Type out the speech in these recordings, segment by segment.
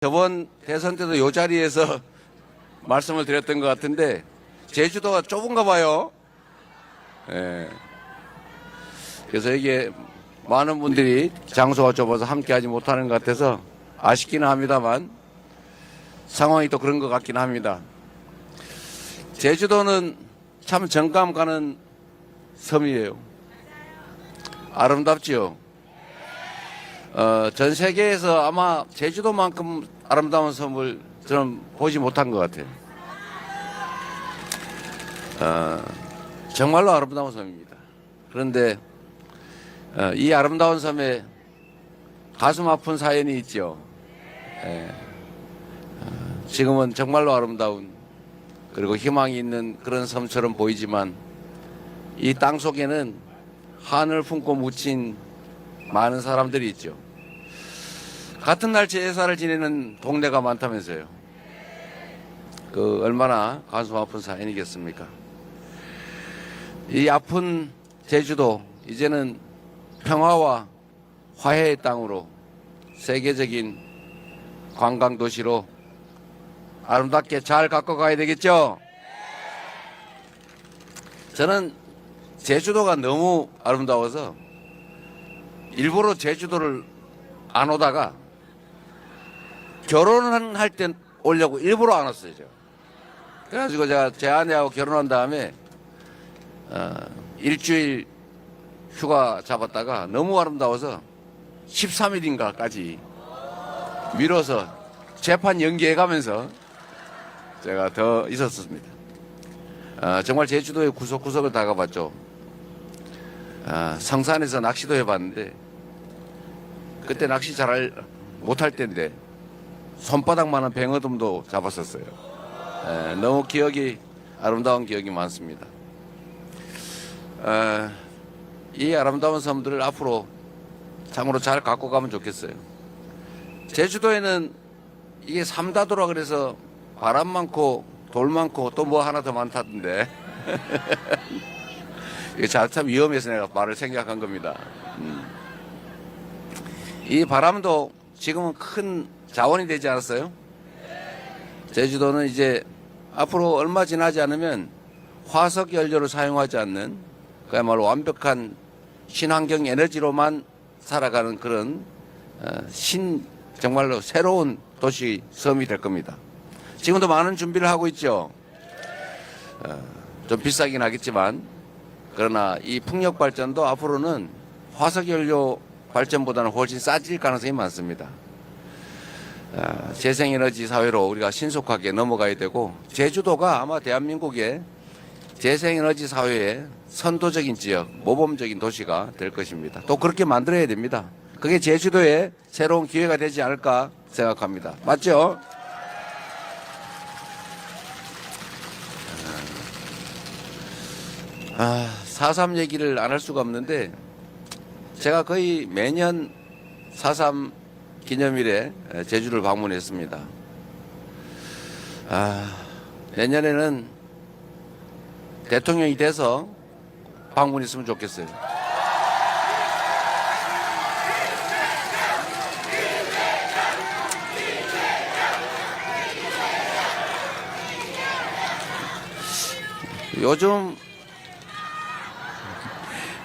저번 대선 때도 이 자리에서 말씀을 드렸던 것 같은데 제주도가 좁은가 봐요. 예. 그래서 이게 많은 분들이 장소가 좁아서 함께하지 못하는 것 같아서 아쉽기는 합니다만 상황이 또 그런 것 같긴 합니다. 제주도는 참 정감 가는 섬이에요. 아름답지요. 전 세계에서 아마 제주도만큼 아름다운 섬을 저는 보지 못한 것 같아요. 정말로 아름다운 섬입니다. 그런데 이 아름다운 섬에 가슴 아픈 사연이 있죠. 지금은 정말로 아름다운 그리고 희망이 있는 그런 섬처럼 보이지만 이 땅 속에는 한을 품고 묻힌 많은 사람들이 있죠. 같은 날 제사를 지내는 동네가 많다면서요. 그 얼마나 가슴 아픈 사연이겠습니까? 이 아픈 제주도 이제는 평화와 화해의 땅으로 세계적인 관광 도시로 아름답게 잘 갖고 가야 되겠죠? 저는 제주도가 너무 아름다워서 일부러 제주도를 안 오다가 결혼할 때 오려고 일부러 안 왔어요. 제가. 그래가지고 제가 제 아내하고 결혼한 다음에 일주일 휴가 잡았다가 너무 아름다워서 13일인가까지 미뤄서 재판 연기해가면서 제가 더 있었습니다. 정말 제주도의 구석구석을 다 가봤죠. 성산에서 낚시도 해봤는데 그때 낚시 잘 못할 때인데 손바닥만한 뱅어돔도 잡았었어요. 너무 기억이 아름다운 기억이 많습니다. 이 아름다운 섬들을 앞으로 참으로 잘 갖고 가면 좋겠어요. 제주도에는 이게 삼다도라 그래서 바람 많고 돌 많고 또 뭐 하나 더 많다던데 이게 참 위험해서 내가 말을 생각한 겁니다. 이 바람도 지금은 큰 자원이 되지 않았어요? 제주도는 이제 앞으로 얼마 지나지 않으면 화석 연료를 사용하지 않는 그야말로 완벽한 친환경 에너지로만 살아가는 그런 정말로 새로운 도시 섬이 될 겁니다. 지금도 많은 준비를 하고 있죠. 좀 비싸긴 하겠지만 그러나 이 풍력 발전도 앞으로는 화석 연료 발전보다는 훨씬 싸질 가능성이 많습니다. 재생에너지 사회로 우리가 신속하게 넘어가야 되고 제주도가 아마 대한민국의 재생에너지 사회의 선도적인 지역, 모범적인 도시가 될 것입니다. 또 그렇게 만들어야 됩니다. 그게 제주도의 새로운 기회가 되지 않을까 생각합니다. 맞죠? 4.3 얘기를 안 할 수가 없는데 제가 거의 매년 4.3 기념일에 제주를 방문했습니다. 내년에는 대통령이 돼서 방문했으면 좋겠어요.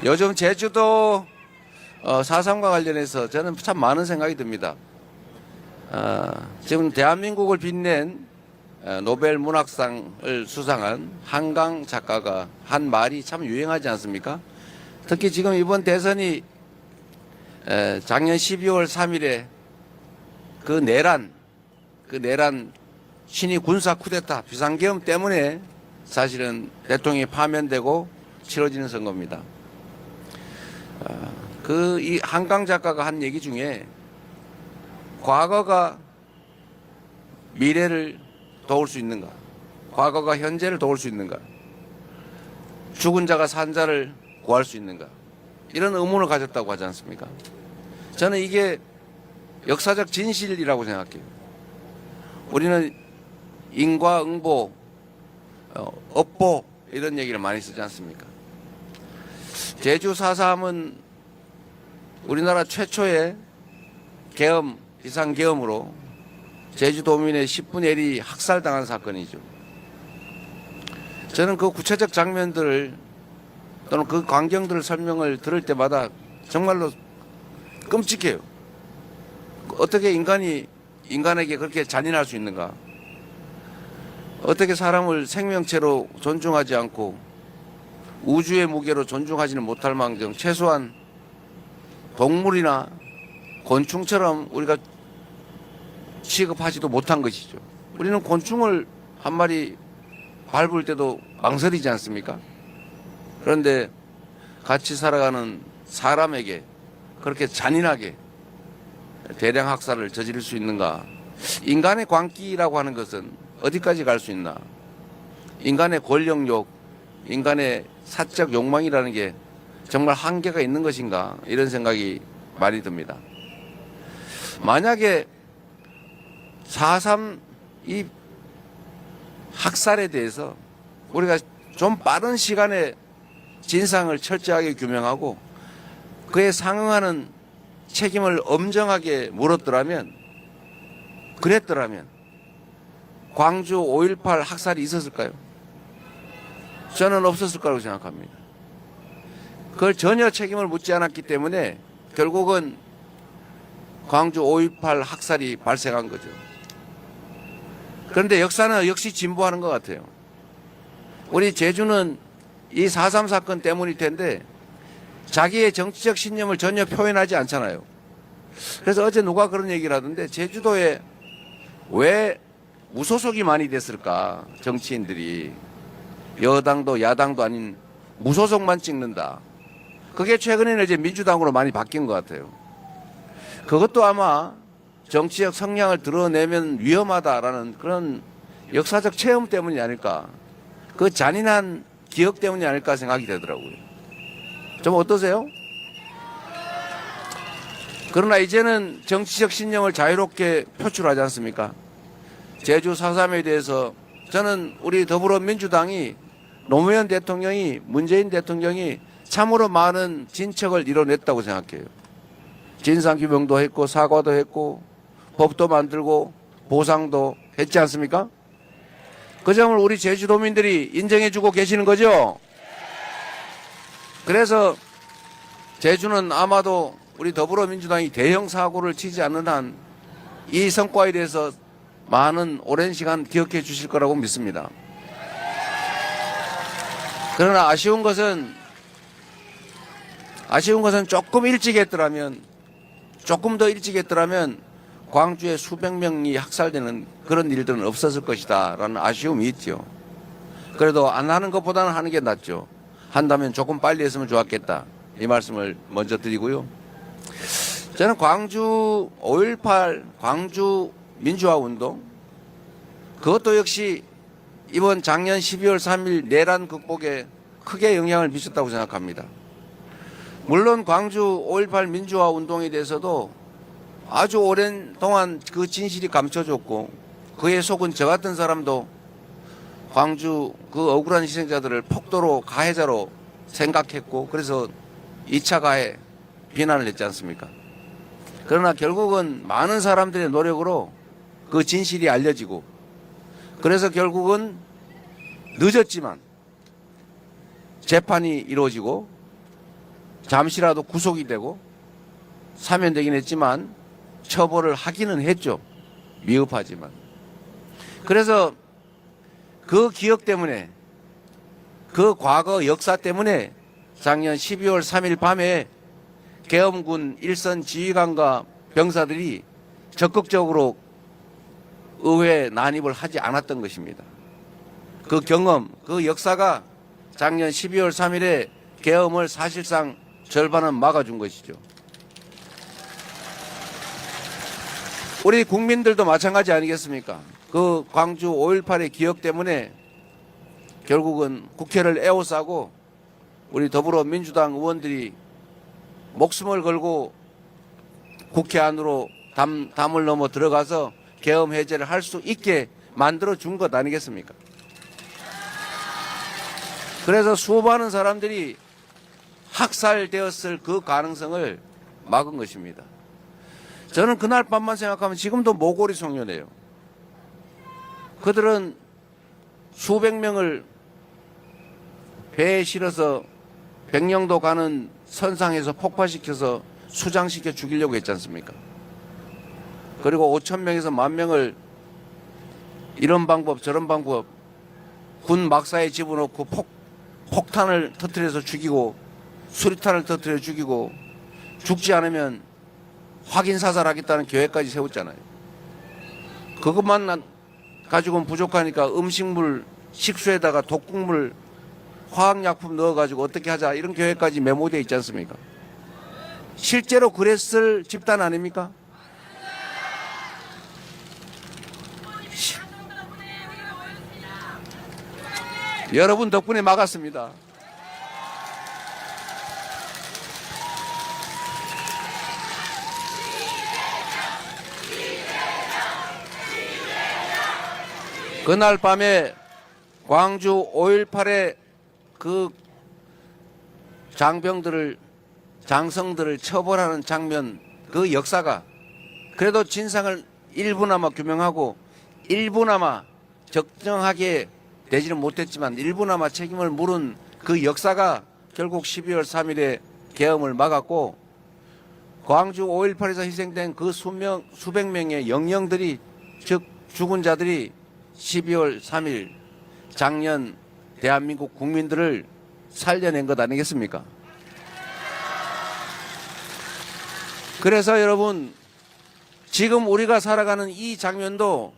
요즘 제주도 4.3과 관련해서 저는 참 많은 생각이 듭니다. 지금 대한민국을 빛낸 노벨 문학상을 수상한 한강 작가가 한 말이 참 유행하지 않습니까? 특히 지금 이번 대선이 작년 12월 3일에 그 내란 신이 군사 쿠데타 비상계엄 때문에 사실은 대통령이 파면되고 치러지는 선거입니다. 이 한강 작가가 한 얘기 중에 과거가 미래를 도울 수 있는가? 과거가 현재를 도울 수 있는가? 죽은 자가 산 자를 구할 수 있는가? 이런 의문을 가졌다고 하지 않습니까? 저는 이게 역사적 진실이라고 생각해요. 우리는 인과응보, 업보 이런 얘기를 많이 쓰지 않습니까? 제주 4.3은 우리나라 최초의 계엄, 비상계엄으로 제주도민의 10분의 1이 학살당한 사건이죠. 저는 그 구체적 장면들을 또는 그 광경들을 설명을 들을 때마다 정말로 끔찍해요. 어떻게 인간에게 그렇게 잔인할 수 있는가? 어떻게 사람을 생명체로 존중하지 않고 우주의 무게로 존중하지는 못할 망정 최소한 동물이나 곤충처럼 우리가 취급하지도 못한 것이죠. 우리는 곤충을 한 마리 밟을 때도 망설이지 않습니까? 그런데 같이 살아가는 사람에게 그렇게 잔인하게 대량 학살을 저지를 수 있는가? 인간의 광기라고 하는 것은 어디까지 갈 수 있나? 인간의 권력욕, 인간의 사적 욕망이라는 게 정말 한계가 있는 것인가? 이런 생각이 많이 듭니다. 만약에 4.3 이 학살에 대해서 우리가 좀 빠른 시간에 진상을 철저하게 규명하고 그에 상응하는 책임을 엄정하게 물었더라면, 그랬더라면 광주 5.18 학살이 있었을까요? 저는 없었을 거라고 생각합니다. 그걸 전혀 책임을 묻지 않았기 때문에 결국은 광주 5.18 학살이 발생한 거죠. 그런데 역사는 역시 진보하는 것 같아요. 우리 제주는 이 4.3 사건 때문일 텐데 자기의 정치적 신념을 전혀 표현하지 않잖아요. 그래서 어제 누가 그런 얘기를 하던데 제주도에 왜 무소속이 많이 됐을까? 정치인들이 여당도 야당도 아닌 무소속만 찍는다. 그게 최근에는 이제 민주당으로 많이 바뀐 것 같아요. 그것도 아마 정치적 성향을 드러내면 위험하다라는 그런 역사적 체험 때문이 아닐까. 그 잔인한 기억 때문이 아닐까 생각이 되더라고요. 좀 어떠세요? 그러나 이제는 정치적 신념을 자유롭게 표출하지 않습니까? 제주 4.3에 대해서 저는 우리 더불어민주당이 노무현 대통령이, 문재인 대통령이 참으로 많은 진척을 이뤄냈다고 생각해요. 진상규명도 했고 사과도 했고 법도 만들고 보상도 했지 않습니까? 그 점을 우리 제주도민들이 인정해주고 계시는 거죠? 그래서 제주는 아마도 우리 더불어민주당이 대형 사고를 치지 않는 한 이 성과에 대해서 많은 오랜 시간 기억해 주실 거라고 믿습니다. 그러나 아쉬운 것은 조금 더 일찍 했더라면 광주에 수백 명이 학살되는 그런 일들은 없었을 것이다 라는 아쉬움이 있죠. 그래도 안 하는 것보다는 하는 게 낫죠. 한다면 조금 빨리 했으면 좋았겠다. 이 말씀을 먼저 드리고요. 저는 광주 5.18 광주 민주화 운동, 그것도 역시 이번 작년 12월 3일 내란 극복에 크게 영향을 미쳤다고 생각합니다. 물론 광주 5.18 민주화 운동에 대해서도 아주 오랜 동안 그 진실이 감춰졌고 그에 속은 저 같은 사람도 광주 그 억울한 희생자들을 폭도로 가해자로 생각했고 그래서 2차 가해 비난을 했지 않습니까? 그러나 결국은 많은 사람들의 노력으로 그 진실이 알려지고 그래서 결국은 늦었지만 재판이 이루어지고 잠시라도 구속이 되고 사면되긴 했지만 처벌을 하기는 했죠. 미흡하지만. 그래서 그 기억 때문에 그 과거 역사 때문에 작년 12월 3일 밤에 계엄군 일선 지휘관과 병사들이 적극적으로 의회 난입을 하지 않았던 것입니다. 그 경험, 그 역사가 작년 12월 3일에 계엄을 사실상 절반은 막아준 것이죠. 우리 국민들도 마찬가지 아니겠습니까? 그 광주 5.18의 기억 때문에 결국은 국회를 에워싸고 우리 더불어민주당 의원들이 목숨을 걸고 국회 안으로 담을 넘어 들어가서 계엄 해제를 할 수 있게 만들어준 것 아니겠습니까? 그래서 수많은 사람들이 학살되었을 그 가능성을 막은 것입니다. 저는 그날 밤만 생각하면 지금도 모골이 송연해요. 그들은 수백 명을 배에 실어서 백령도 가는 선상에서 폭파시켜서 수장시켜 죽이려고 했지 않습니까? 그리고 5천 명에서 10,000명을 이런 방법 저런 방법 군 막사에 집어넣고 폭탄을 터뜨려서 죽이고 수리탄을 터뜨려 죽이고 죽지 않으면 확인 사살하겠다는 계획까지 세웠잖아요. 그것만 가지고는 부족하니까 음식물 식수에다가 독극물 화학약품 넣어가지고 어떻게 하자 이런 계획까지 메모되어 있지 않습니까? 실제로 그랬을 집단 아닙니까? 여러분 덕분에 막았습니다. 그날 밤에 광주 5.18의 그 장성들을 처벌하는 장면, 그 역사가 그래도 진상을 일부나마 규명하고 일부나마 적정하게 되지는 못했지만 일부나마 책임을 물은 그 역사가 결국 12월 3일에 계엄을 막았고 광주 5.18에서 희생된 그 수백 명의 영령들이 즉 죽은 자들이 12월 3일 작년 대한민국 국민들을 살려낸 것 아니겠습니까? 그래서 여러분 지금 우리가 살아가는 이 장면도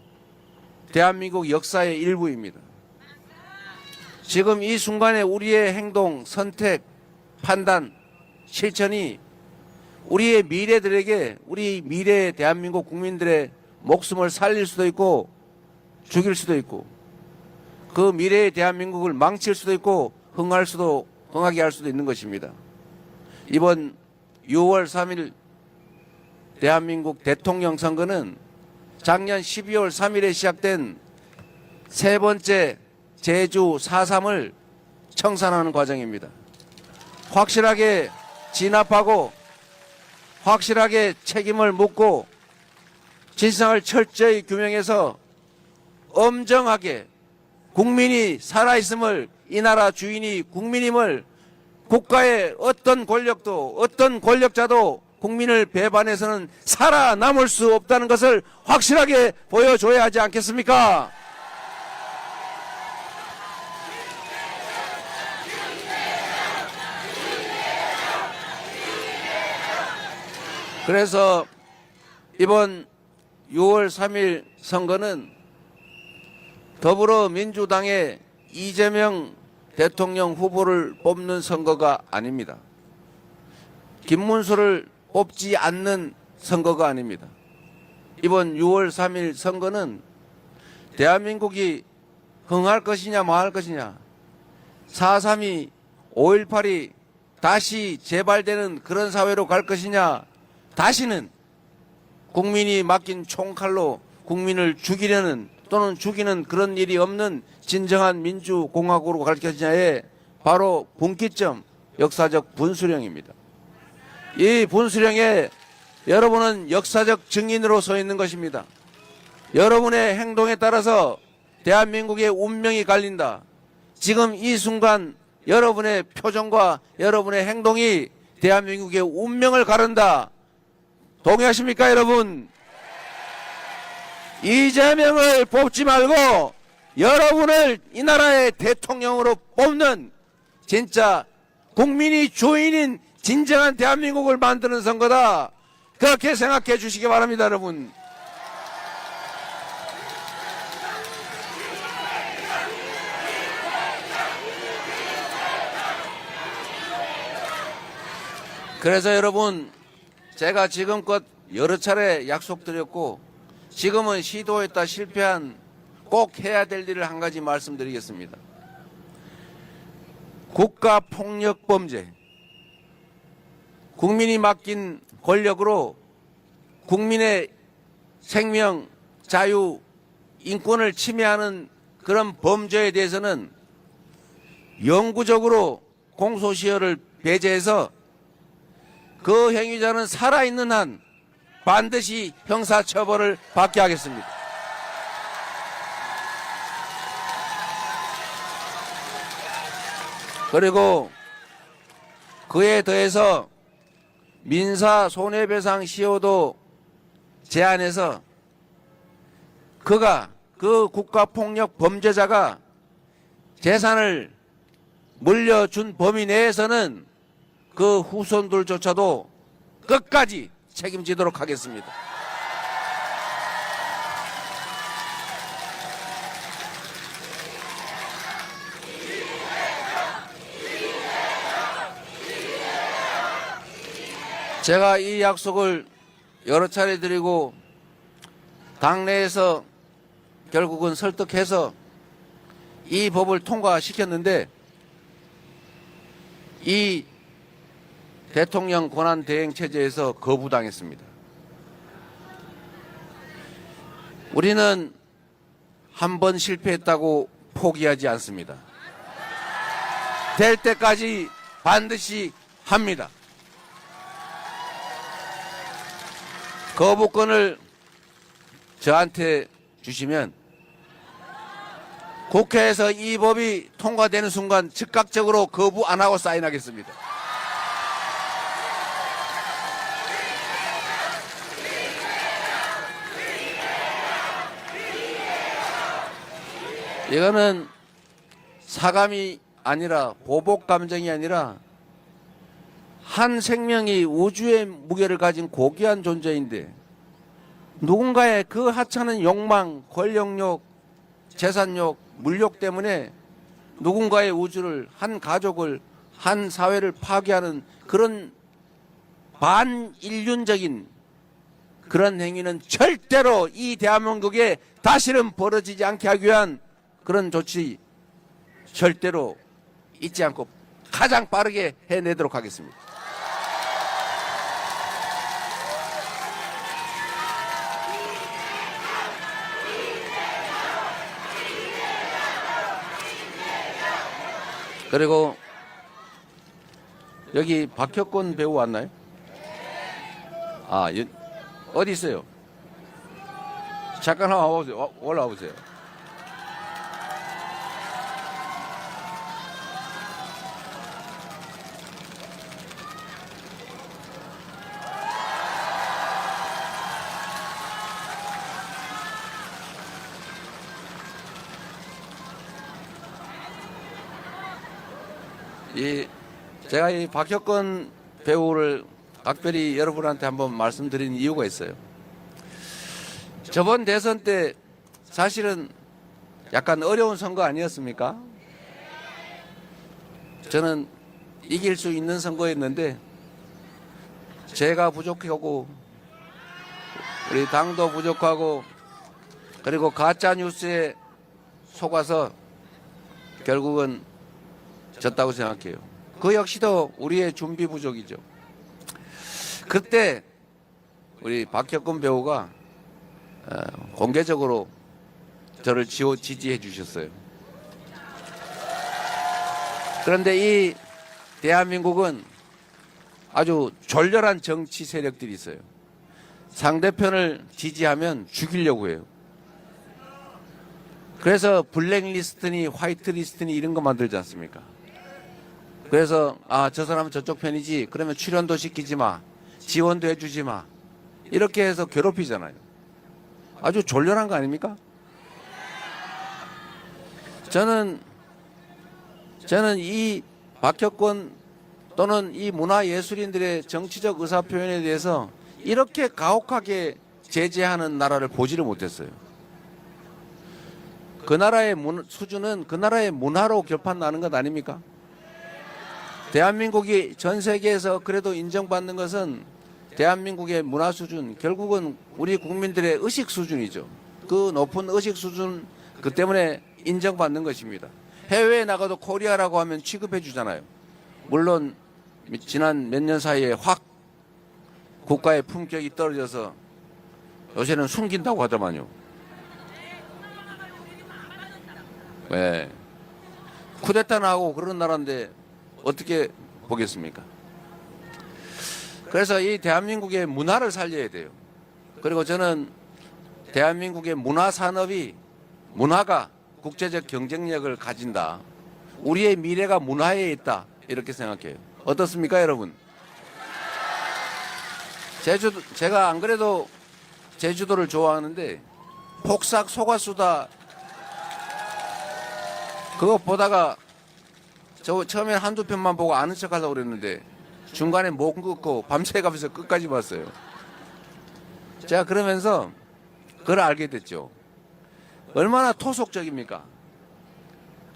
대한민국 역사의 일부입니다. 지금 이 순간에 우리의 행동, 선택, 판단, 실천이 우리의 미래들에게 우리 미래의 대한민국 국민들의 목숨을 살릴 수도 있고 죽일 수도 있고 그 미래의 대한민국을 망칠 수도 있고 흥하게 할 수도 있는 것입니다. 이번 6월 3일 대한민국 대통령 선거는 작년 12월 3일에 시작된 세 번째 제주 4.3을 청산하는 과정입니다. 확실하게 진압하고 확실하게 책임을 묻고 진상을 철저히 규명해서 엄정하게 국민이 살아있음을 이 나라 주인이 국민임을 국가의 어떤 권력도 어떤 권력자도 국민을 배반해서는 살아남을 수 없다는 것을 확실하게 보여줘야 하지 않겠습니까? 그래서 이번 6월 3일 선거는 더불어민주당의 이재명 대통령 후보를 뽑는 선거가 아닙니다. 김문수를 뽑지 않는 선거가 아닙니다. 이번 6월 3일 선거는 대한민국이 흥할 것이냐 망할 것이냐 4.3이 5.18이 다시 재발되는 그런 사회로 갈 것이냐 다시는 국민이 맡긴 총칼로 국민을 죽이려는 또는 죽이는 그런 일이 없는 진정한 민주공화국으로 갈 것이냐에 바로 분기점 역사적 분수령입니다. 이 분수령에 여러분은 역사적 증인으로 서 있는 것입니다. 여러분의 행동에 따라서 대한민국의 운명이 갈린다. 지금 이 순간 여러분의 표정과 여러분의 행동이 대한민국의 운명을 가른다. 동의하십니까, 여러분? 이재명을 뽑지 말고 여러분을 이 나라의 대통령으로 뽑는 진짜 국민이 주인인 진정한 대한민국을 만드는 선거다. 그렇게 생각해 주시기 바랍니다, 여러분. 그래서 여러분, 제가 지금껏 여러 차례 약속드렸고 지금은 시도했다 실패한 꼭 해야 될 일을 한 가지 말씀드리겠습니다. 국가폭력범죄, 국민이 맡긴 권력으로 국민의 생명, 자유, 인권을 침해하는 그런 범죄에 대해서는 영구적으로 공소시효를 배제해서 그 행위자는 살아있는 한 반드시 형사처벌을 받게 하겠습니다. 그리고 그에 더해서 민사 손해배상 시효도 제한해서 그 국가폭력 범죄자가 재산을 물려준 범위 내에서는 그 후손들조차도 끝까지 책임지도록 하겠습니다. 제가 이 약속을 여러 차례 드리고 당내에서 결국은 설득해서 이 법을 통과시켰는데 이 대통령 권한 대행 체제에서 거부당했습니다. 우리는 한 번 실패했다고 포기하지 않습니다. 될 때까지 반드시 합니다. 거부권을 저한테 주시면 국회에서 이 법이 통과되는 순간 즉각적으로 거부 안 하고 사인하겠습니다. 이거는 사감이 아니라 보복 감정이 아니라 한 생명이 우주의 무게를 가진 고귀한 존재인데 누군가의 그 하찮은 욕망, 권력욕, 재산욕, 물욕 때문에 누군가의 우주를, 한 가족을, 한 사회를 파괴하는 그런 반인륜적인 그런 행위는 절대로 이 대한민국에 다시는 벌어지지 않게 하기 위한 그런 조치 절대로 잊지 않고 가장 빠르게 해내도록 하겠습니다. 그리고 여기 박혁권 배우 왔나요? 어디 있어요? 잠깐 한번 와보세요. 올라와 보세요. 제가 이 박혁권 배우를 각별히 여러분한테 한번 말씀드린 이유가 있어요. 저번 대선 때 사실은 약간 어려운 선거 아니었습니까? 저는 이길 수 있는 선거였는데 제가 부족하고 우리 당도 부족하고 그리고 가짜 뉴스에 속아서 결국은 졌다고 생각해요. 그 역시도 우리의 준비 부족이죠. 그때 우리 박혁권 배우가 공개적으로 저를 지지해 주셨어요. 그런데 이 대한민국은 아주 졸렬한 정치 세력들이 있어요. 상대편을 지지하면 죽이려고 해요. 그래서 블랙리스트니 화이트리스트니 이런 거 만들지 않습니까? 그래서 저 사람은 저쪽 편이지 그러면 출연도 시키지 마, 지원도 해주지 마 이렇게 해서 괴롭히잖아요. 아주 졸렬한 거 아닙니까? 저는 이 박혁권 또는 이 문화예술인들의 정치적 의사표현에 대해서 이렇게 가혹하게 제재하는 나라를 보지를 못했어요. 그 나라의 수준은 그 나라의 문화로 결판나는 것 아닙니까? 대한민국이 전 세계에서 그래도 인정받는 것은 대한민국의 문화 수준, 결국은 우리 국민들의 의식 수준이죠. 그 높은 의식 수준, 그 때문에 인정받는 것입니다. 해외에 나가도 코리아라고 하면 취급해 주잖아요. 물론 지난 몇 년 사이에 확 국가의 품격이 떨어져서 요새는 숨긴다고 하더만요. 네. 쿠데타 나고 그런 나라인데 어떻게 보겠습니까? 그래서 이 대한민국의 문화를 살려야 돼요. 그리고 저는 대한민국의 문화가 국제적 경쟁력을 가진다. 우리의 미래가 문화에 있다. 이렇게 생각해요. 어떻습니까, 여러분? 제가 안 그래도 제주도를 좋아하는데 폭삭 속았수다 그거 보다가 저 처음에 한두 편만 보고 아는 척 하려고 그랬는데 중간에 못 끊고 밤새 가면서 끝까지 봤어요. 제가 그러면서 그걸 알게 됐죠. 얼마나 토속적입니까?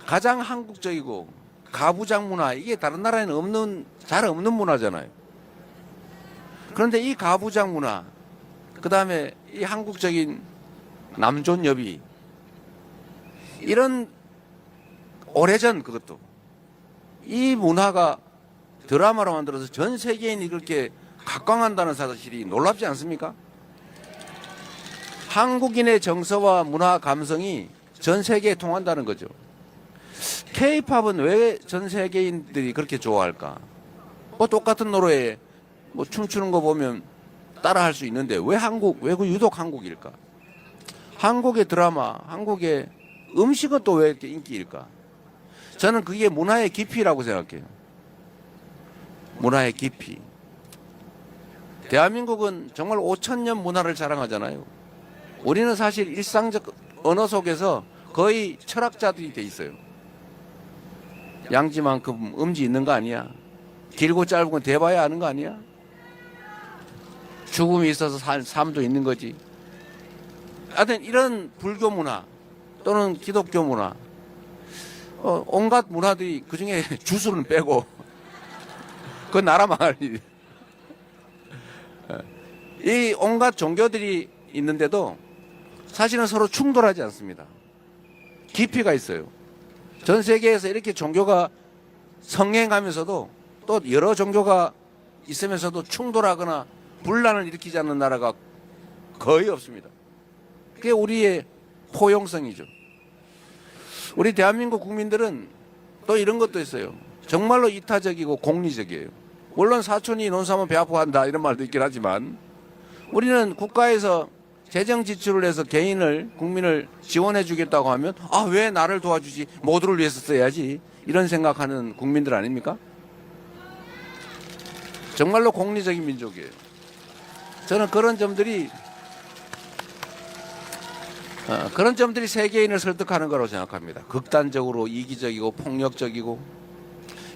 가장 한국적이고 가부장 문화, 이게 다른 나라에는 잘 없는 문화잖아요. 그런데 이 가부장 문화, 그 다음에 이 한국적인 남존여비, 이런 오래전 그것도 이 문화가 드라마로 만들어서 전 세계인이 그렇게 각광한다는 사실이 놀랍지 않습니까? 한국인의 정서와 문화 감성이 전 세계에 통한다는 거죠. K-팝은 왜 전 세계인들이 그렇게 좋아할까? 뭐 똑같은 노래에 뭐 춤추는 거 보면 따라할 수 있는데 왜 유독 한국일까? 한국의 드라마, 한국의 음식은 또 왜 이렇게 인기일까? 저는 그게 문화의 깊이라고 생각해요. 문화의 깊이. 대한민국은 정말 5,000년 문화를 자랑하잖아요. 우리는 사실 일상적 언어 속에서 거의 철학자들이 돼 있어요. 양지만큼 음지 있는 거 아니야? 길고 짧은 건 대봐야 아는 거 아니야? 죽음이 있어서 삶도 있는 거지. 하여튼 이런 불교 문화 또는 기독교 문화, 온갖 문화들이 그중에 주술은 빼고 그건 나라 망할 일이. 이 온갖 종교들이 있는데도 사실은 서로 충돌하지 않습니다. 깊이가 있어요. 전 세계에서 이렇게 종교가 성행하면서도 또 여러 종교가 있으면서도 충돌하거나 분란을 일으키지 않는 나라가 거의 없습니다. 그게 우리의 포용성이죠. 우리 대한민국 국민들은 또 이런 것도 있어요. 정말로 이타적이고 공리적이에요. 물론 사촌이 논사하면 배 아파한다 이런 말도 있긴 하지만 우리는 국가에서 재정 지출을 해서 국민을 지원해 주겠다고 하면 왜 나를 도와주지, 모두를 위해서 써야지, 이런 생각하는 국민들 아닙니까? 정말로 공리적인 민족이에요. 저는 그런 점들이 세계인을 설득하는 거라고 생각합니다. 극단적으로 이기적이고 폭력적이고.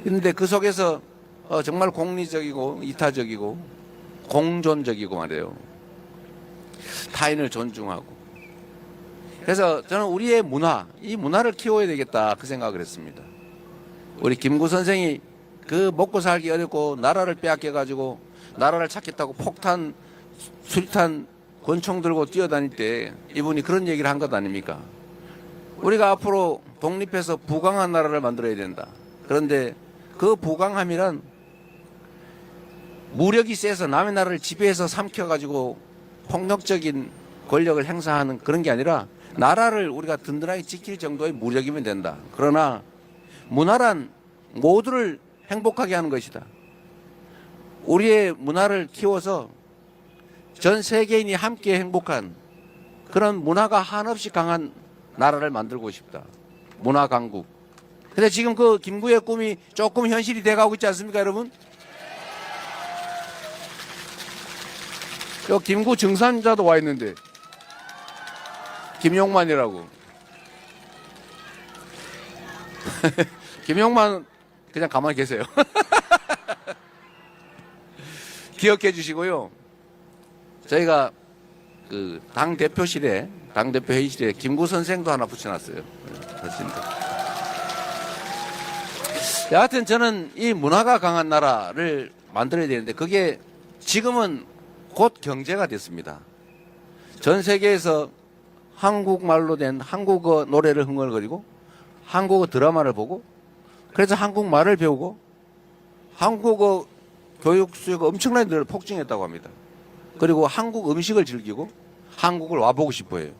그런데 그 속에서 정말 공리적이고 이타적이고 공존적이고 말이에요. 타인을 존중하고. 그래서 저는 우리의 이 문화를 키워야 되겠다 그 생각을 했습니다. 우리 김구 선생이 그 먹고 살기 어렵고 나라를 빼앗겨가지고 나라를 찾겠다고 폭탄, 수리탄, 권총 들고 뛰어다닐 때 이분이 그런 얘기를 한 것 아닙니까? 우리가 앞으로 독립해서 부강한 나라를 만들어야 된다. 그런데 그 부강함이란 무력이 세서 남의 나라를 지배해서 삼켜가지고 폭력적인 권력을 행사하는 그런 게 아니라 나라를 우리가 든든하게 지킬 정도의 무력이면 된다. 그러나 문화란 모두를 행복하게 하는 것이다. 우리의 문화를 키워서 전 세계인이 함께 행복한 그런 문화가 한없이 강한 나라를 만들고 싶다. 문화 강국. 근데 지금 그 김구의 꿈이 조금 현실이 돼가고 있지 않습니까, 여러분? 저 김구 증산자도 와 있는데 김용만이라고. 김용만 그냥 가만히 계세요. 기억해 주시고요. 저희가 그 당대표 회의실에 김구 선생도 하나 붙여놨어요. 여하튼 저는 이 문화가 강한 나라를 만들어야 되는데 그게 지금은 곧 경제가 됐습니다. 전 세계에서 한국말로 된 한국어 노래를 흥얼거리고 한국어 드라마를 보고 그래서 한국말을 배우고 한국어 교육 수요가 엄청나게 폭증했다고 합니다. 그리고 한국 음식을 즐기고 한국을 와보고 싶어 해요.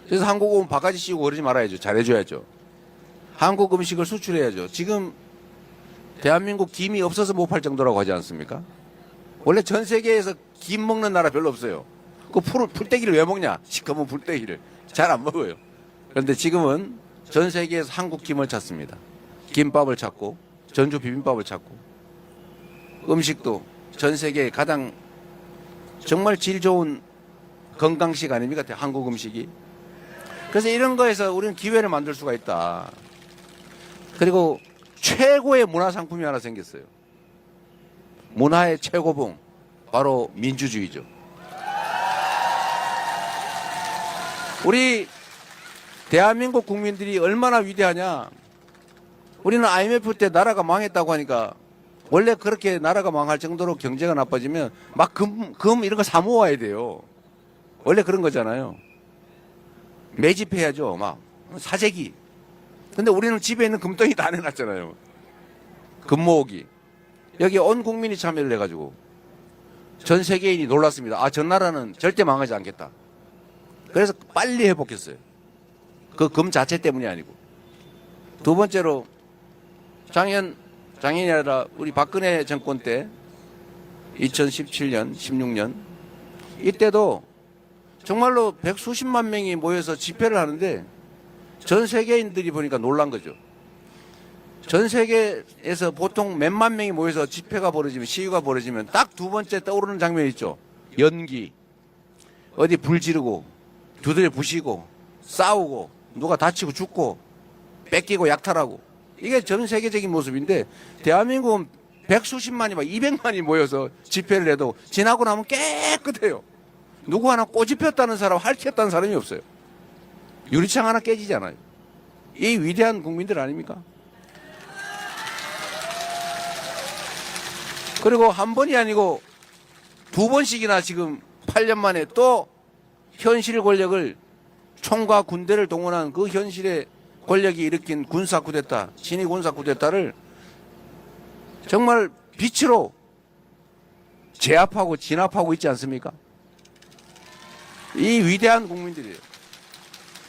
그래서 한국 오면 바가지 씌우고 그러지 말아야죠. 잘해줘야죠. 한국 음식을 수출해야죠. 지금 대한민국 김이 없어서 못 팔 정도라고 하지 않습니까? 원래 전 세계에서 김 먹는 나라 별로 없어요. 그 풀떼기를 왜 먹냐? 시커먼 풀떼기를. 잘 안 먹어요. 그런데 지금은 전 세계에서 한국 김을 찾습니다. 김밥을 찾고 전주 비빔밥을 찾고 음식도 전 세계 가장 정말 질 좋은 건강식 아닙니까? 한국 음식이. 그래서 이런 거에서 우리는 기회를 만들 수가 있다. 그리고 최고의 문화상품이 하나 생겼어요. 문화의 최고봉, 바로 민주주의죠. 우리 대한민국 국민들이 얼마나 위대하냐. 우리는 IMF 때 나라가 망했다고 하니까 원래 그렇게 나라가 망할 정도로 경제가 나빠지면 막 금 이런 거 사모아야 돼요. 원래 그런 거잖아요. 매집해야죠. 막 사재기. 근데 우리는 집에 있는 금덩이 다 내놨잖아요. 금 모으기. 여기 온 국민이 참여를 해가지고 전 세계인이 놀랐습니다. 아, 전 나라는 절대 망하지 않겠다. 그래서 빨리 회복했어요. 그 금 자체 때문이 아니고. 두 번째로 작년이 아니라 우리 박근혜 정권 때 2017년, 16년 이때도 정말로 백수십만 명이 모여서 집회를 하는데 전 세계인들이 보니까 놀란 거죠. 전 세계에서 보통 몇만 명이 모여서 집회가 벌어지면, 시위가 벌어지면 딱 두 번째 떠오르는 장면이 있죠. 연기. 어디 불 지르고 두드려 부시고 싸우고 누가 다치고 죽고 뺏기고 약탈하고, 이게 전 세계적인 모습인데 대한민국은 백수십만이 막 200만이 모여서 집회를 해도 지나고 나면 깨끗해요. 누구 하나 꼬집 폈다는 사람, 핥혔다는 사람이 없어요. 유리창 하나 깨지잖아요. 이 위대한 국민들 아닙니까? 그리고 한 번이 아니고 두 번씩이나 지금 8년 만에 또 현실 권력을, 총과 군대를 동원한 그 현실의 권력이 일으킨 군사 쿠데타, 친위 군사 쿠데타를 정말 빛으로 제압하고 진압하고 있지 않습니까? 이 위대한 국민들이에요.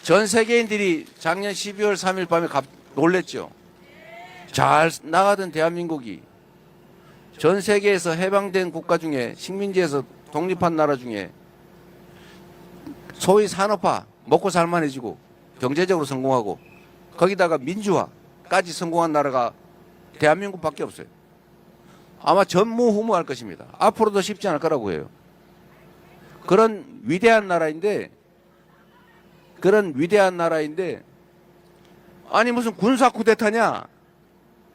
전 세계인들이 작년 12월 3일 밤에 놀랬죠. 잘 나가던 대한민국이 전 세계에서 해방된 국가 중에, 식민지에서 독립한 나라 중에 소위 산업화, 먹고 살만해지고 경제적으로 성공하고 거기다가 민주화까지 성공한 나라가 대한민국밖에 없어요. 아마 전무후무할 것입니다. 앞으로도 쉽지 않을 거라고 해요. 그런 위대한 나라인데 아니 무슨 군사 쿠데타냐?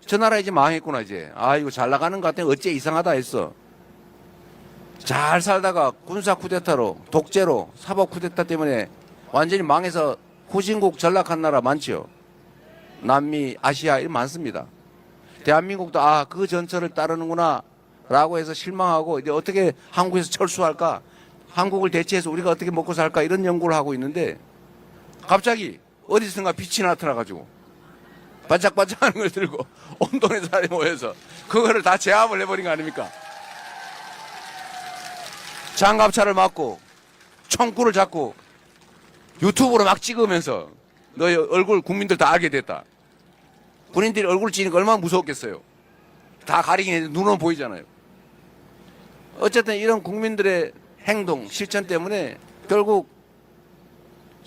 저 나라 이제 망했구나 이제. 아, 이거 잘 나가는 것 같아. 어째 이상하다 했어. 잘 살다가 군사 쿠데타로, 독재로, 사법 쿠데타 때문에 완전히 망해서 후진국 전락한 나라 많죠. 남미, 아시아 이런 많습니다. 대한민국도 그 전철을 따르는구나 라고 해서 실망하고 이제 어떻게 한국에서 철수할까? 한국을 대체해서 우리가 어떻게 먹고 살까? 이런 연구를 하고 있는데 갑자기 어디선가 빛이 나타나가지고 반짝반짝하는 걸 들고 온 동네 사람이 모여서 그거를 다 제압을 해버린 거 아닙니까? 장갑차를 맞고 총구를 잡고 유튜브로 막 찍으면서 너의 얼굴 국민들 다 알게 됐다. 군인들이 얼굴 찍으니까 얼마나 무서웠겠어요. 다 가리긴 했는데 눈은 보이잖아요. 어쨌든 이런 국민들의 행동, 실천 때문에 결국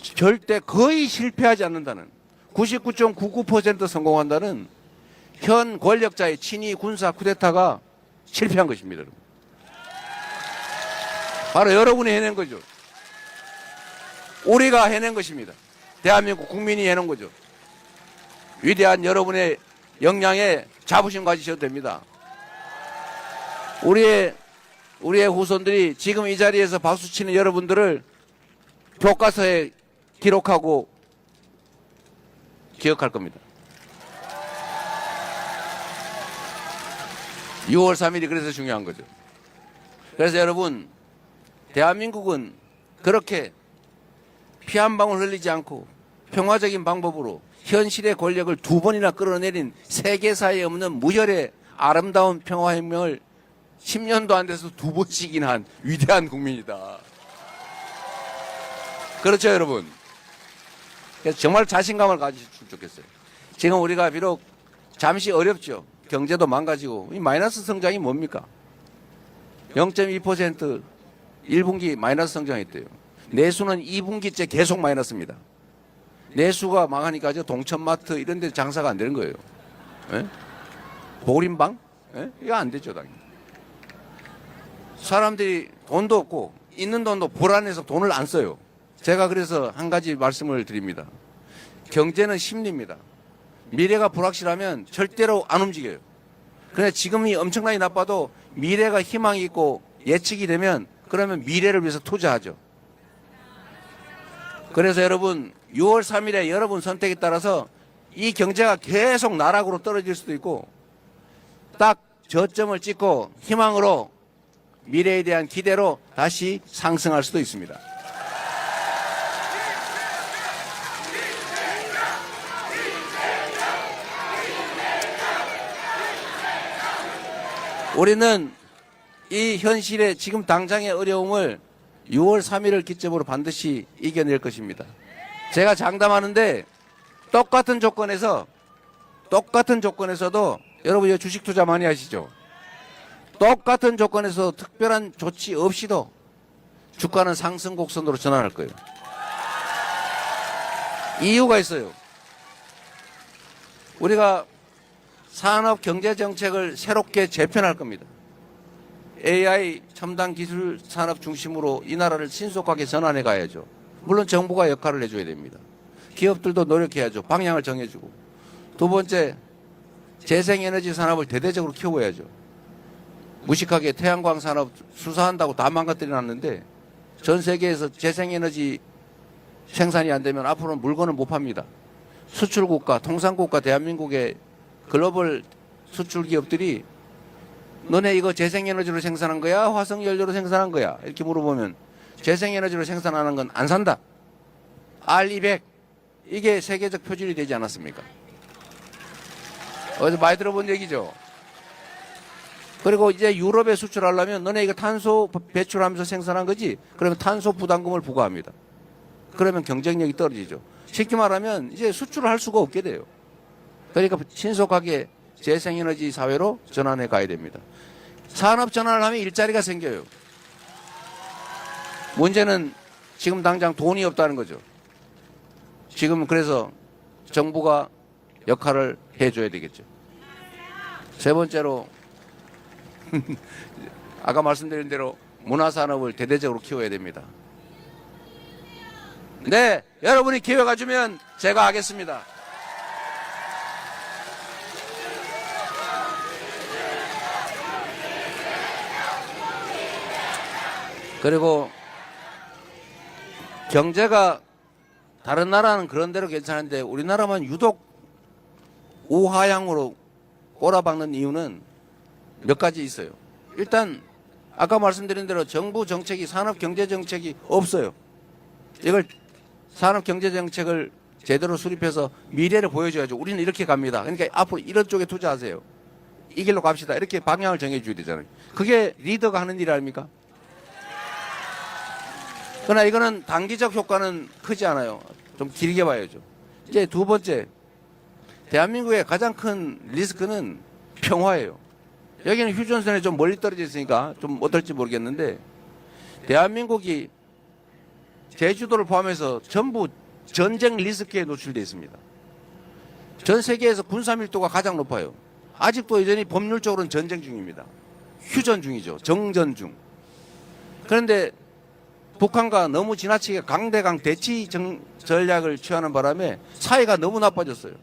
절대 거의 실패하지 않는다는, 99.99% 성공한다는 현 권력자의 친위 군사 쿠데타가 실패한 것입니다. 여러분. 바로 여러분이 해낸 거죠. 우리가 해낸 것입니다. 대한민국 국민이 해낸 거죠. 위대한 여러분의 역량에 자부심 가지셔도 됩니다. 우리의 후손들이 지금 이 자리에서 박수치는 여러분들을 교과서에 기록하고 기억할 겁니다. 6월 3일이 그래서 중요한 거죠. 그래서 여러분, 대한민국은 그렇게 피 한 방울 흘리지 않고 평화적인 방법으로 현실의 권력을 두 번이나 끌어내린 세계사에 없는 무혈의 아름다운 평화혁명을 10년도 안 돼서 두 번씩이나 한 위대한 국민이다. 그렇죠, 여러분? 그래서 정말 자신감을 가지셨으면 좋겠어요. 지금 우리가 비록 잠시 어렵죠. 경제도 망가지고. 이 마이너스 성장이 뭡니까? 0.2% 1분기 마이너스 성장했대요. 내수는 2분기째 계속 마이너스입니다. 내수가 망하니까 동천마트 이런 데 장사가 안 되는 거예요. 예? 보림방? 예? 이거 안 되죠, 당연히. 사람들이 돈도 없고 있는 돈도 불안해서 돈을 안 써요. 제가 그래서 한 가지 말씀을 드립니다. 경제는 심리입니다. 미래가 불확실하면 절대로 안 움직여요. 그런데 지금이 엄청나게 나빠도 미래가 희망이 있고 예측이 되면 그러면 미래를 위해서 투자하죠. 그래서 여러분 6월 3일에 여러분 선택에 따라서 이 경제가 계속 나락으로 떨어질 수도 있고 딱 저점을 찍고 희망으로 미래에 대한 기대로 다시 상승할 수도 있습니다. 우리는 이 현실의 지금 당장의 어려움을 6월 3일을 기점으로 반드시 이겨낼 것입니다. 제가 장담하는데 똑같은 조건에서도 여러분 주식 투자 많이 하시죠? 똑같은 조건에서 특별한 조치 없이도 주가는 상승 곡선으로 전환할 거예요. 이유가 있어요. 우리가 산업 경제 정책을 새롭게 재편할 겁니다. AI 첨단 기술 산업 중심으로 이 나라를 신속하게 전환해 가야죠. 물론 정부가 역할을 해줘야 됩니다. 기업들도 노력해야죠. 방향을 정해주고. 두 번째, 재생에너지 산업을 대대적으로 키워야죠. 무식하게 태양광 산업 수사한다고 다 망가뜨려 놨는데 전 세계에서 재생에너지 생산이 안 되면 앞으로는 물건을 못 팝니다. 수출국가, 통상국가 대한민국의 글로벌 수출 기업들이 너네 이거 재생에너지로 생산한 거야? 화석연료로 생산한 거야? 이렇게 물어보면 재생에너지로 생산하는 건 안 산다. R200 이게 세계적 표준이 되지 않았습니까? 어디서 많이 들어본 얘기죠. 그리고 이제 유럽에 수출하려면 너네 이거 탄소 배출하면서 생산한 거지? 그러면 탄소 부담금을 부과합니다. 그러면 경쟁력이 떨어지죠. 쉽게 말하면 이제 수출을 할 수가 없게 돼요. 그러니까 신속하게 재생에너지 사회로 전환해 가야 됩니다. 산업 전환을 하면 일자리가 생겨요. 문제는 지금 당장 돈이 없다는 거죠. 지금 그래서 정부가 역할을 해줘야 되겠죠. 세 번째로 아까 말씀드린 대로 문화산업을 대대적으로 키워야 됩니다. 네, 여러분이 기회가 주면 제가 하겠습니다. 그리고 경제가 다른 나라는 그런 대로 괜찮은데 우리나라만 유독 우하향으로 꼬라박는 이유는 몇 가지 있어요. 일단 아까 말씀드린 대로 정부 정책이 산업경제정책이 없어요. 이걸 산업경제정책을 제대로 수립해서 미래를 보여줘야죠. 우리는 이렇게 갑니다. 그러니까 앞으로 이런 쪽에 투자하세요. 이 길로 갑시다. 이렇게 방향을 정해줘야 되잖아요. 그게 리더가 하는 일 아닙니까? 그러나 이거는 단기적 효과는 크지 않아요. 좀 길게 봐야죠. 이제 두 번째, 대한민국의 가장 큰 리스크는 평화예요. 여기는 휴전선에 좀 멀리 떨어져 있으니까 좀 어떨지 모르겠는데 대한민국이 제주도를 포함해서 전부 전쟁 리스크에 노출되어 있습니다. 전 세계에서 군사 밀도가 가장 높아요. 아직도 여전히 법률적으로는 전쟁 중입니다. 휴전 중이죠. 정전 중. 그런데 북한과 너무 지나치게 강대강 대치 전략을 취하는 바람에 사이가 너무 나빠졌어요.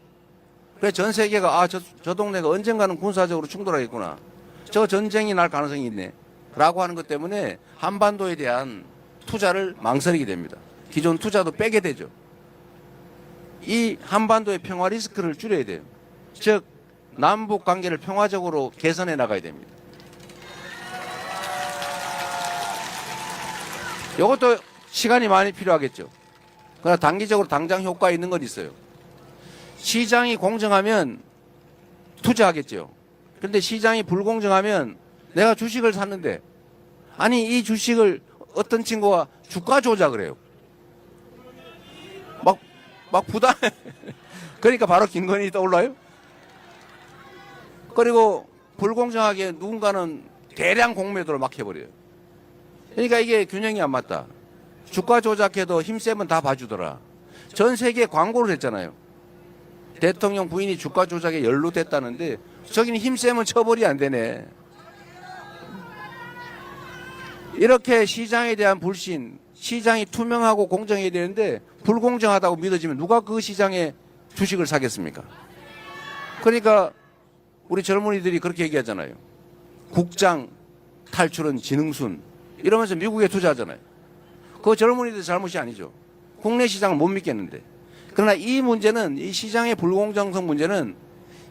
그래서 전 세계가 저 동네가 언젠가는 군사적으로 충돌하겠구나. 저 전쟁이 날 가능성이 있네. 라고 하는 것 때문에 한반도에 대한 투자를 망설이게 됩니다. 기존 투자도 빼게 되죠. 이 한반도의 평화 리스크를 줄여야 돼요. 즉 남북 관계를 평화적으로 개선해 나가야 됩니다. 이것도 시간이 많이 필요하겠죠. 그러나 단기적으로 당장 효과 있는 건 있어요. 시장이 공정하면 투자하겠죠. 그런데 시장이 불공정하면 내가 주식을 샀는데 아니 이 주식을 어떤 친구가 주가 조작을 해요. 막 부담해. 그러니까 바로 김건희 떠올라요. 그리고 불공정하게 누군가는 대량 공매도를 막 해버려요. 그러니까 이게 균형이 안 맞다. 주가 조작해도 힘세면 다 봐주더라. 전 세계에 광고를 했잖아요. 대통령 부인이 주가 조작에 연루됐다는데 저기는 힘세면 처벌이 안 되네. 이렇게 시장에 대한 불신, 시장이 투명하고 공정해야 되는데 불공정하다고 믿어지면 누가 그 시장에 주식을 사겠습니까? 그러니까 우리 젊은이들이 그렇게 얘기하잖아요. 국장 탈출은 지능순 이러면서 미국에 투자하잖아요. 그 젊은이들 잘못이 아니죠. 국내 시장을 못 믿겠는데. 그러나 이 문제는, 이 시장의 불공정성 문제는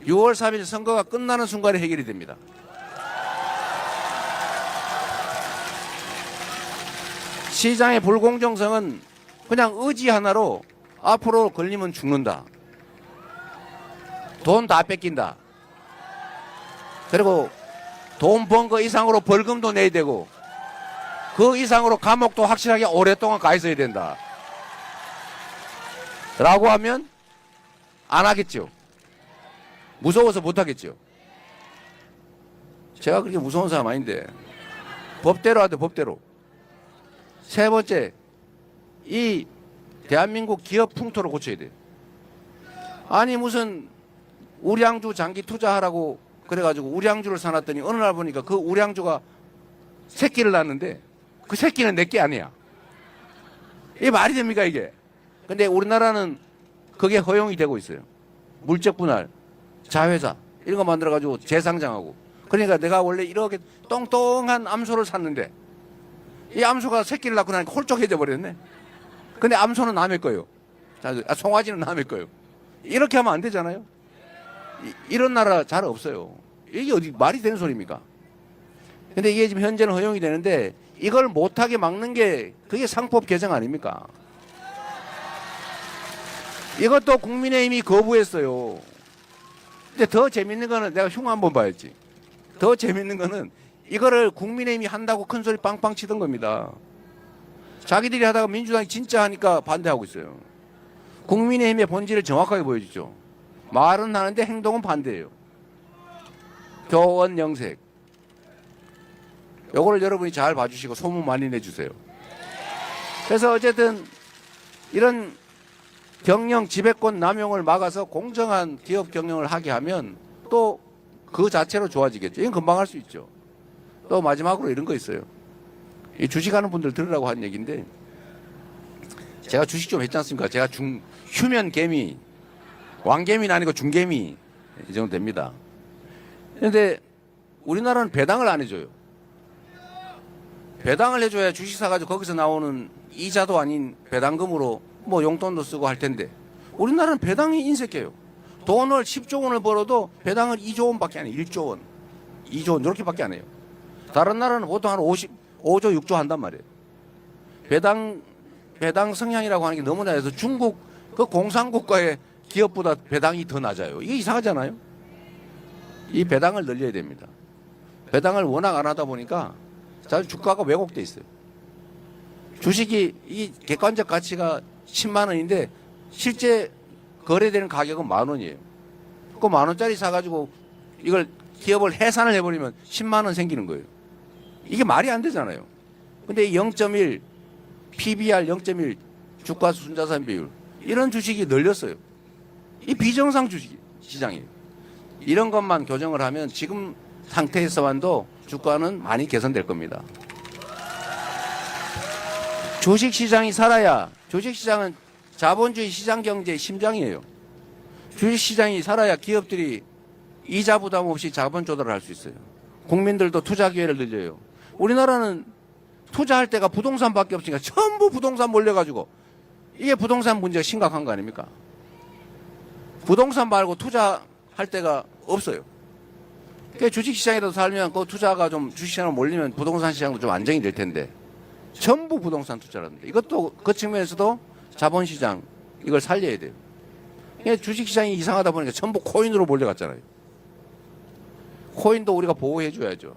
6월 3일 선거가 끝나는 순간에 해결이 됩니다. 시장의 불공정성은 그냥 의지 하나로 앞으로 걸리면 죽는다. 돈 다 뺏긴다. 그리고 돈 번 거 이상으로 벌금도 내야 되고 그 이상으로 감옥도 확실하게 오랫동안 가 있어야 된다. 라고 하면 안 하겠죠. 무서워서 못 하겠죠. 제가 그렇게 무서운 사람 아닌데 법대로 하되 법대로. 세 번째, 이 대한민국 기업 풍토를 고쳐야 돼요. 아니 무슨 우량주 장기 투자하라고 그래가지고 우량주를 사놨더니 어느 날 보니까 그 우량주가 새끼를 낳는데 그 새끼는 내게 아니야. 이게 말이 됩니까 이게? 근데 우리나라는 그게 허용이 되고 있어요. 물적 분할, 자회사 이런 거 만들어가지고 재상장하고. 그러니까 내가 원래 이렇게 똥똥한 암소를 샀는데 이 암소가 새끼를 낳고 나니까 홀쭉해져 버렸네. 근데 암소는 남의 거예요. 송아지는 남의 거예요. 이렇게 하면 안 되잖아요. 이런 나라 잘 없어요. 이게 어디 말이 되는 소리입니까? 근데 이게 지금 현재는 허용이 되는데 이걸 못하게 막는 게 그게 상법 개정 아닙니까? 이것도 국민의힘이 거부했어요. 근데 더 재밌는 거는 내가 흉 한번 봐야지. 더 재밌는 거는 이거를 국민의힘이 한다고 큰 소리 빵빵 치던 겁니다. 자기들이 하다가 민주당이 진짜 하니까 반대하고 있어요. 국민의힘의 본질을 정확하게 보여주죠. 말은 하는데 행동은 반대예요. 교원 영색. 요거를 여러분이 잘 봐주시고 소문 많이 내주세요. 그래서 어쨌든 이런 경영 지배권 남용을 막아서 공정한 기업 경영을 하게 하면 또 그 자체로 좋아지겠죠. 이건 금방 할 수 있죠. 또 마지막으로 이런 거 있어요. 이 주식하는 분들 들으라고 한 얘기인데 제가 주식 좀 했지 않습니까? 제가 휴면 개미, 왕개미는 아니고 중개미 이 정도 됩니다. 그런데 우리나라는 배당을 안 해줘요. 배당을 해줘야 주식 사가지고 거기서 나오는 이자도 아닌 배당금으로 뭐 용돈도 쓰고 할 텐데 우리나라는 배당이 인색해요. 돈을 10조 원을 벌어도 배당을 2조 원밖에 안 해요. 1조 원, 2조 원 이렇게밖에 안 해요. 다른 나라는 보통 한 5조, 6조 한단 말이에요. 배당 성향이라고 하는 게 너무나 해서 중국 그 공산국가의 기업보다 배당이 더 낮아요. 이게 이상하잖아요. 이 배당을 늘려야 됩니다. 배당을 워낙 안 하다 보니까 주가가 왜곡돼 있어요. 주식이 이 객관적 가치가 10만 원인데 실제 거래되는 가격은 10,000원이에요. 그 10,000원짜리 사가지고 이걸 기업을 해산을 해버리면 10만 원 생기는 거예요. 이게 말이 안 되잖아요. 근데 0.1 PBR 0.1 주가 순자산 비율 이런 주식이 늘렸어요. 이 비정상 주식 시장이에요. 이런 것만 교정을 하면 지금 상태에서만도 주가는 많이 개선될 겁니다. 주식시장이 살아야, 주식시장은 자본주의 시장 경제의 심장이에요. 주식시장이 살아야 기업들이 이자 부담 없이 자본 조달을 할 수 있어요. 국민들도 투자 기회를 늘려요. 우리나라는 투자할 때가 부동산밖에 없으니까 전부 부동산 몰려가지고 이게 부동산 문제가 심각한 거 아닙니까? 부동산 말고 투자할 데가 없어요. 그러니까 주식시장에도 살면 그 투자가 좀 주식시장으로 몰리면 부동산 시장도 좀 안정이 될 텐데 전부 부동산 투자라는데 이것도 그 측면에서도 자본시장 이걸 살려야 돼요. 그러니까 주식시장이 이상하다 보니까 전부 코인으로 몰려갔잖아요. 코인도 우리가 보호해 줘야죠.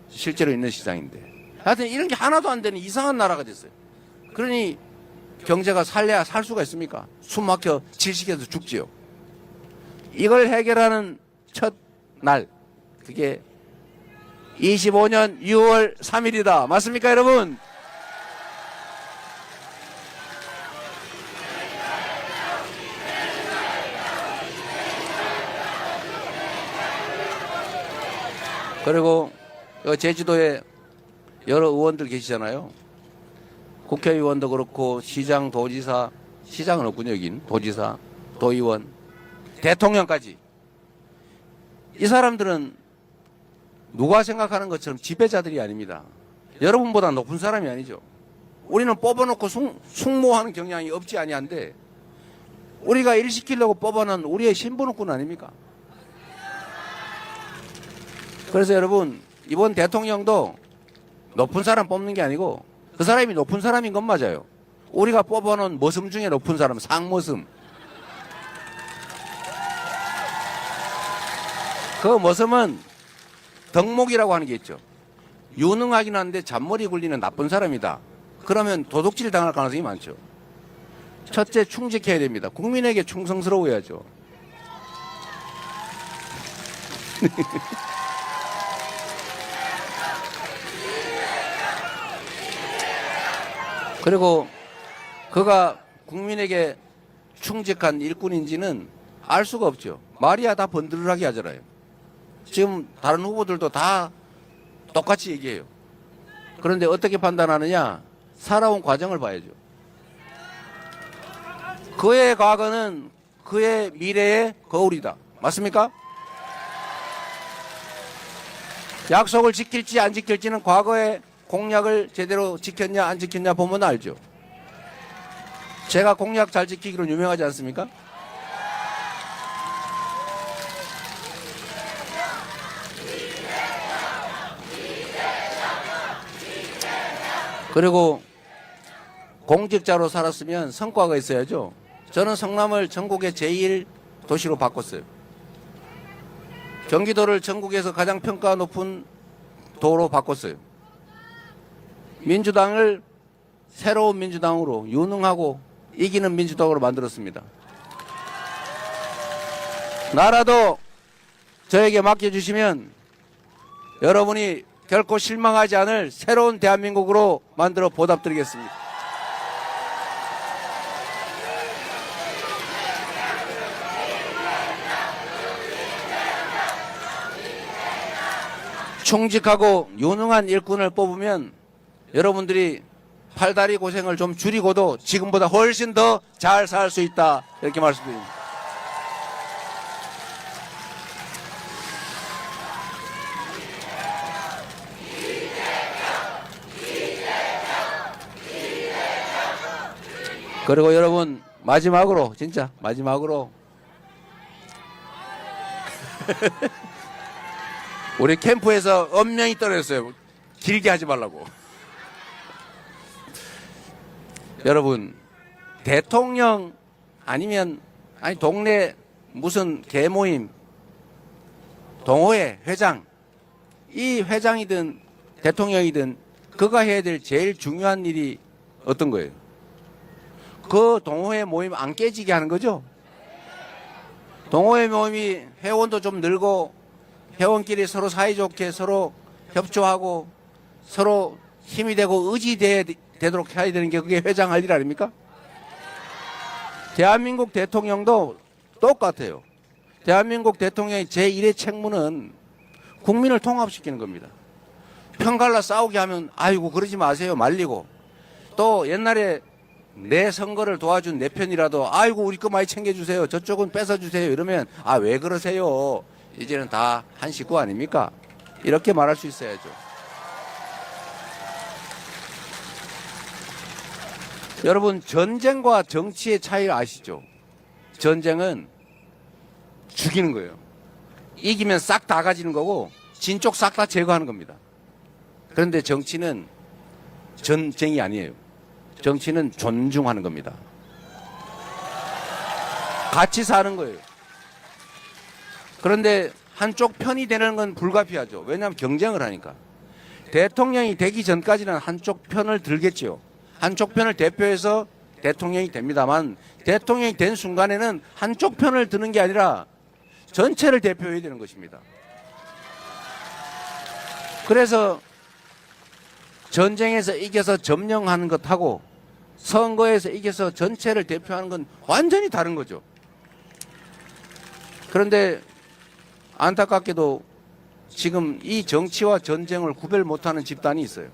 실제로 있는 시장인데. 하여튼 이런 게 하나도 안 되는 이상한 나라가 됐어요. 그러니 경제가 살려야 살 수가 있습니까? 숨 막혀 질식해서 죽지요. 이걸 해결하는 첫 날 그게 25년 6월 3일이다. 맞습니까 여러분? 그리고 제주도에 여러 의원들 계시잖아요. 국회의원도 그렇고 시장, 도지사, 시장은 없군요, 여긴. 도지사, 도의원, 대통령까지. 이 사람들은 누가 생각하는 것처럼 지배자들이 아닙니다. 여러분보다 높은 사람이 아니죠. 우리는 뽑아놓고 숙모하는 경향이 없지 아니한데 우리가 일 시키려고 뽑아놓은 우리의 신분권 아닙니까? 그래서 여러분, 이번 대통령도 높은 사람 뽑는 게 아니고 그 사람이 높은 사람인 건 맞아요. 우리가 뽑아놓은 머슴 중에 높은 사람, 상머슴. 그 머슴은 덕목이라고 하는 게 있죠. 유능하긴 한데 잔머리 굴리는 나쁜 사람이다. 그러면 도둑질 당할 가능성이 많죠. 첫째, 충직해야 됩니다. 국민에게 충성스러워야죠. 그리고 그가 국민에게 충직한 일꾼인지는 알 수가 없죠. 말이야 다 번들하게 하잖아요. 지금 다른 후보들도 다 똑같이 얘기해요. 그런데 어떻게 판단하느냐? 살아온 과정을 봐야죠. 그의 과거는 그의 미래의 거울이다. 맞습니까? 약속을 지킬지 안 지킬지는 과거의 공약을 제대로 지켰냐 안 지켰냐 보면 알죠. 제가 공약 잘 지키기로 유명하지 않습니까? 그리고 공직자로 살았으면 성과가 있어야죠. 저는 성남을 전국의 제1도시로 바꿨어요. 경기도를 전국에서 가장 평가 높은 도로 바꿨어요. 민주당을 새로운 민주당으로 유능하고 이기는 민주당으로 만들었습니다. 나라도 저에게 맡겨주시면 여러분이 결코 실망하지 않을 새로운 대한민국으로 만들어 보답드리겠습니다. 충직하고 유능한 일꾼을 뽑으면 여러분들이 팔다리 고생을 좀 줄이고도 지금보다 훨씬 더 잘 살 수 있다. 이렇게 말씀드립니다. 그리고 여러분, 마지막으로 진짜 마지막으로 우리 캠프에서 엄명이 떨어졌어요. 길게 하지 말라고. 여러분, 대통령 아니면 동네 무슨 개모임, 동호회 회장, 이 회장이든 대통령이든 그가 해야 될 제일 중요한 일이 어떤 거예요? 그 동호회 모임 안 깨지게 하는 거죠. 동호회 모임이 회원도 좀 늘고 회원끼리 서로 사이좋게 서로 협조하고 서로 힘이 되고 의지되도록 해야 되는 게 그게 회장 할 일 아닙니까? 대한민국 대통령도 똑같아요. 대한민국 대통령의 제1의 책무는 국민을 통합시키는 겁니다. 편갈라 싸우게 하면 아이고 그러지 마세요 말리고, 또 옛날에 내 선거를 도와준 내 편이라도 아이고 우리 거 많이 챙겨주세요, 저쪽은 뺏어주세요 이러면 아 왜 그러세요, 이제는 다 한 식구 아닙니까? 이렇게 말할 수 있어야죠. 여러분, 전쟁과 정치의 차이를 아시죠? 전쟁은 죽이는 거예요. 이기면 싹 다 가지는 거고 진쪽 싹 다 제거하는 겁니다. 그런데 정치는 전쟁이 아니에요. 정치는 존중하는 겁니다. 같이 사는 거예요. 그런데 한쪽 편이 되는 건 불가피하죠. 왜냐하면 경쟁을 하니까. 대통령이 되기 전까지는 한쪽 편을 들겠죠. 한쪽 편을 대표해서 대통령이 됩니다만, 대통령이 된 순간에는 한쪽 편을 드는 게 아니라 전체를 대표해야 되는 것입니다. 그래서 전쟁에서 이겨서 점령하는 것하고 선거에서 이겨서 전체를 대표하는 건 완전히 다른 거죠. 그런데 안타깝게도 지금 이 정치와 전쟁을 구별 못하는 집단이 있어요.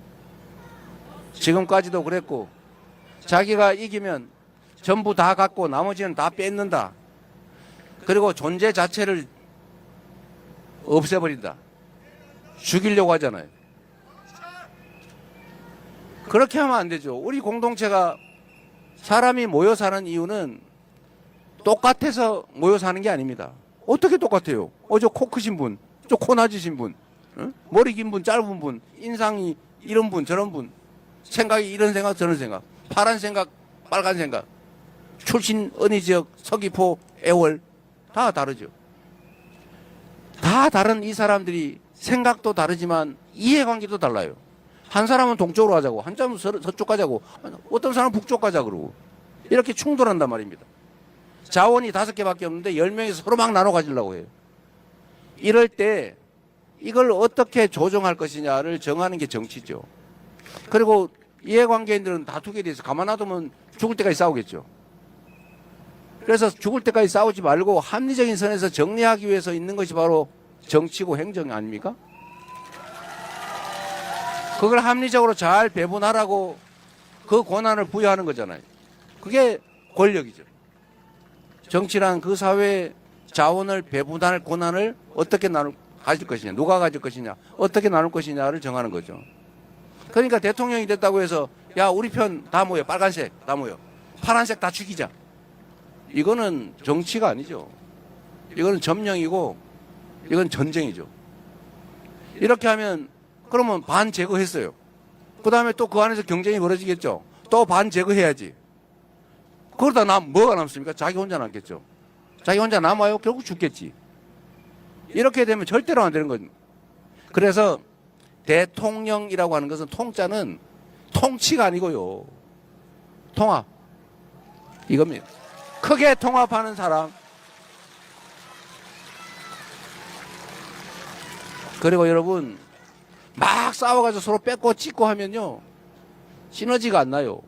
지금까지도 그랬고, 자기가 이기면 전부 다 갖고 나머지는 다 뺏는다. 그리고 존재 자체를 없애버린다. 죽이려고 하잖아요. 그렇게 하면 안 되죠. 우리 공동체가 사람이 모여 사는 이유는 똑같아서 모여 사는 게 아닙니다. 어떻게 똑같아요? 저 코 크신 분, 저 코 낮으신 분, 머리 긴 분, 짧은 분, 인상이 이런 분, 저런 분, 생각이 이런 생각, 저런 생각, 파란 생각, 빨간 생각, 출신 어느 지역, 서귀포, 애월, 다 다르죠. 다 다른 이 사람들이 생각도 다르지만 이해관계도 달라요. 한 사람은 동쪽으로 가자고, 한 사람은 서쪽 가자고, 어떤 사람은 북쪽 가자 그러고 이렇게 충돌한단 말입니다. 자원이 5개밖에 없는데 10명이 서로 막 나눠 가지려고 해요. 이럴 때 이걸 어떻게 조정할 것이냐를 정하는 게 정치죠. 그리고 이해관계인들은 다투게 돼서 가만 놔두면 죽을 때까지 싸우겠죠. 그래서 죽을 때까지 싸우지 말고 합리적인 선에서 정리하기 위해서 있는 것이 바로 정치고 행정 아닙니까? 그걸 합리적으로 잘 배분하라고 그 권한을 부여하는 거잖아요. 그게 권력이죠. 정치란 그 사회의 자원을 배분할 권한을 어떻게 가질 것이냐, 누가 가질 것이냐, 어떻게 나눌 것이냐를 정하는 거죠. 그러니까 대통령이 됐다고 해서 야 우리 편 다 모여, 빨간색 다 모여, 파란색 다 죽이자. 이거는 정치가 아니죠. 이거는 점령이고 이건 전쟁이죠. 이렇게 하면 그러면 반 제거했어요. 그 다음에 또 그 안에서 경쟁이 벌어지겠죠. 또 반 제거해야지. 그러다 뭐가 남습니까? 자기 혼자 남겠죠. 자기 혼자 남아요? 결국 죽겠지. 이렇게 되면 절대로 안 되는 거죠. 그래서 대통령이라고 하는 것은 통자는 통치가 아니고요. 통합. 이겁니다. 크게 통합하는 사람. 그리고 여러분 막 싸워가지고 서로 뺏고 찍고 하면요 시너지가 안 나요.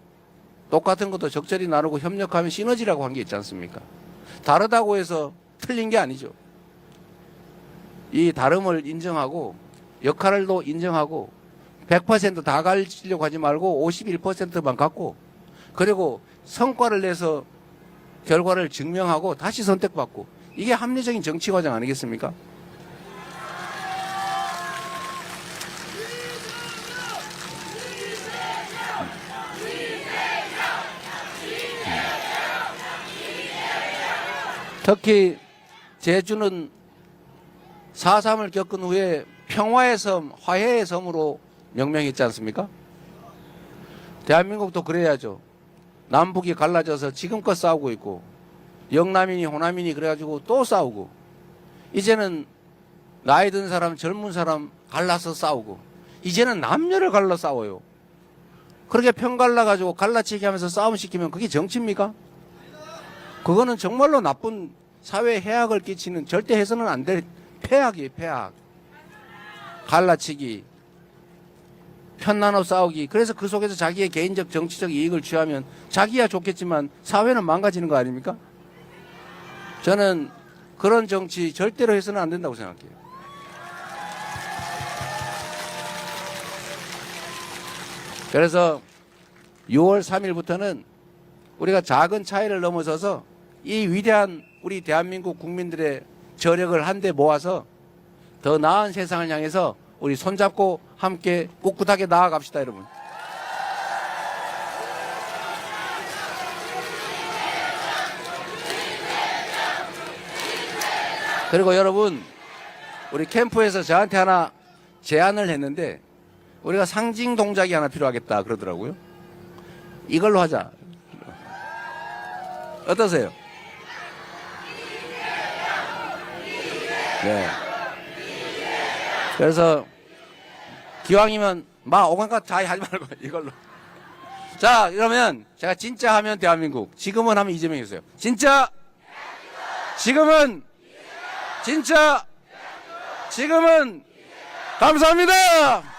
똑같은 것도 적절히 나누고 협력하면 시너지라고 한 게 있지 않습니까? 다르다고 해서 틀린 게 아니죠. 이 다름을 인정하고 역할도 인정하고 100%다 가지려고 하지 말고 51%만 갖고 그리고 성과를 내서 결과를 증명하고 다시 선택받고 이게 합리적인 정치 과정 아니겠습니까? 특히 제주는 4.3을 겪은 후에 평화의 섬, 화해의 섬으로 명명했지 않습니까? 대한민국도 그래야죠. 남북이 갈라져서 지금껏 싸우고 있고 영남이니 호남이니 그래가지고 또 싸우고 이제는 나이 든 사람 젊은 사람 갈라서 싸우고 이제는 남녀를 갈라 싸워요. 그렇게 편 갈라가지고 갈라치기 하면서 싸움 시키면 그게 정치입니까? 그거는 정말로 나쁜 사회에 해악을 끼치는 절대 해서는 안 될 폐악이에요. 폐악. 갈라치기, 편 나눠 싸우기. 그래서 그 속에서 자기의 개인적 정치적 이익을 취하면 자기야 좋겠지만 사회는 망가지는 거 아닙니까? 저는 그런 정치 절대로 해서는 안 된다고 생각해요. 그래서 6월 3일부터는 우리가 작은 차이를 넘어서서 이 위대한 우리 대한민국 국민들의 저력을 한데 모아서 더 나은 세상을 향해서 우리 손잡고 함께 꿋꿋하게 나아갑시다, 여러분. 그리고 여러분, 우리 캠프에서 저한테 하나 제안을 했는데 우리가 상징 동작이 하나 필요하겠다 그러더라고요. 이걸로 하자. 어떠세요? 네. 그래서 기왕이면 막 오간갓 자의 하지 말고 이걸로. 자, 그러면 제가 진짜 하면 대한민국, 지금은 하면 이재명이었어요. 진짜, 지금은, 진짜, 지금은, 감사합니다.